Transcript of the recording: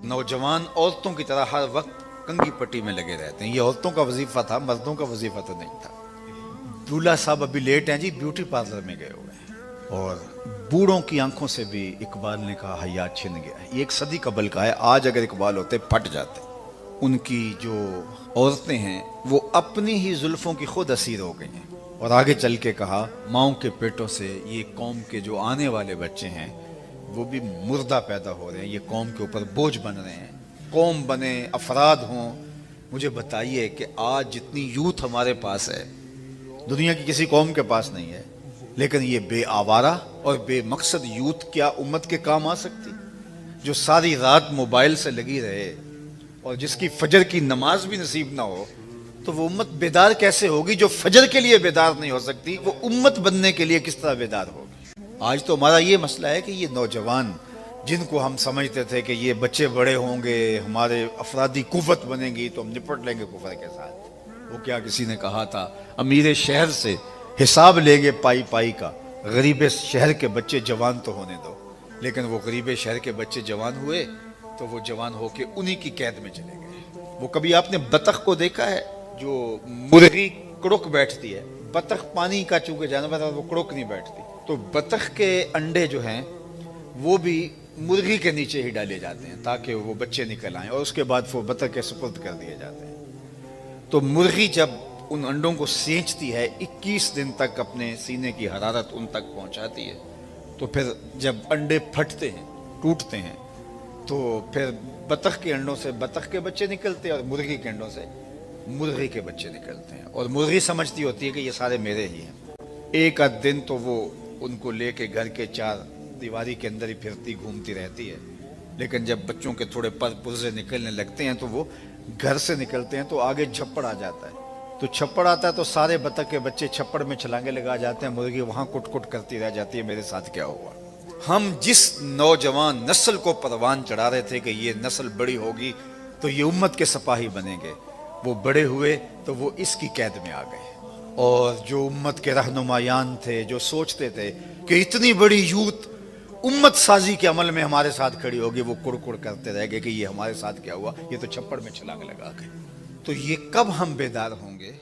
नौजवान औरतों की तरह हर वक्त कंघी पट्टी में लगे रहते हैं। ये औरतों का वजीफा था, मर्दों का वजीफा तो नहीं था। दूल्हा साहब अभी लेट हैं जी, ब्यूटी पार्लर में गए हुए हैं। और बूढ़ों की आंखों से भी इकबाल ने कहा हया छिन गया है। ये एक सदी कबल का है। आज अगर इकबाल होते फट जाते। उनकी जो औरतें हैं वो अपनी ही जुल्फों की खुद असीर हो गई हैं। और आगे चल के कहा माओं के पेटों से ये कौम के जो आने वाले बच्चे हैं वो भी मुर्दा पैदा हो रहे हैं। ये कौम के ऊपर बोझ बन रहे हैं। कौम बने, अफराद हों। मुझे बताइए कि आज जितनी यूथ हमारे पास है दुनिया की किसी कौम के पास नहीं है, लेकिन ये बेआवारा और बेमकसद यूथ क्या उम्मत के काम आ सकती? जो सारी रात मोबाइल से लगी रहे और जिसकी फजर की नमाज भी नसीब ना हो, तो वो उम्मत बेदार कैसे होगी? जो फजर के लिए बेदार नहीं हो सकती वो उम्मत बनने के लिए किस तरह बेदार होगी? आज तो हमारा ये मसला है कि ये नौजवान जिनको हम समझते थे कि ये बच्चे बड़े होंगे, हमारे अफरादी कुव्वत बनेगी तो हम निपट लेंगे कुफर के साथ। वो क्या किसी ने कहा था, अमीर शहर से हिसाब लेंगे पाई पाई का, गरीब शहर के बच्चे जवान तो होने दो। लेकिन वो गरीब शहर के बच्चे जवान हुए तो वो जवान होके उन्हीं की कैद में चले गए। वो कभी आपने बतख को देखा है जो मुर्गी कुड़क बैठती है? बतख पानी का चूंकि जानवर है वो कुड़क नहीं बैठती। तो बतख के अंडे जो हैं वो भी मुर्गी के नीचे ही डाले जाते हैं ताकि वो बच्चे निकल आएं और उसके बाद वो बतख के सुपुर्द कर दिए जाते हैं। तो मुर्गी जब उन अंडों को सींचती है 21 दिन तक अपने सीने की हरारत उन तक पहुंचाती है। तो फिर जब अंडे फटते हैं, टूटते हैं, तो फिर बतख के अंडों से बतख के बच्चे निकलते हैं और मुर्गी के अंडों से मुर्गी के बच्चे निकलते हैं। और मुर्गी समझती होती है कि ये सारे मेरे ही हैं। एक आध दिन तो वो उनको लेके घर के चार दीवारी के अंदर ही फिरती घूमती रहती है। लेकिन जब बच्चों के थोड़े पर पुर्जे निकलने लगते हैं तो वो घर से निकलते हैं तो आगे छप्पड़ आ जाता है। तो छप्पड़ आता है तो सारे बतख के बच्चे छप्पड़ में छलांगे लगा जाते हैं। मुर्गी वहां कुट कुट करती रह जाती है, मेरे साथ क्या हुआ? हम जिस नौजवान नस्ल को परवान चढ़ा रहे थे कि ये नस्ल बड़ी होगी तो ये उम्मत के सिपाही बनेंगे, वो बड़े हुए तो वो इसकी कैद में आ गए। और जो उम्मत के रहनुमायान थे, जो सोचते थे कि इतनी बड़ी यूथ उम्मत साजी के अमल में हमारे साथ खड़ी होगी, वो कुड़ करते रह गए कि ये हमारे साथ क्या हुआ, ये तो छप्पड़ में छलांग लगा गए। तो ये कब हम बेदार होंगे?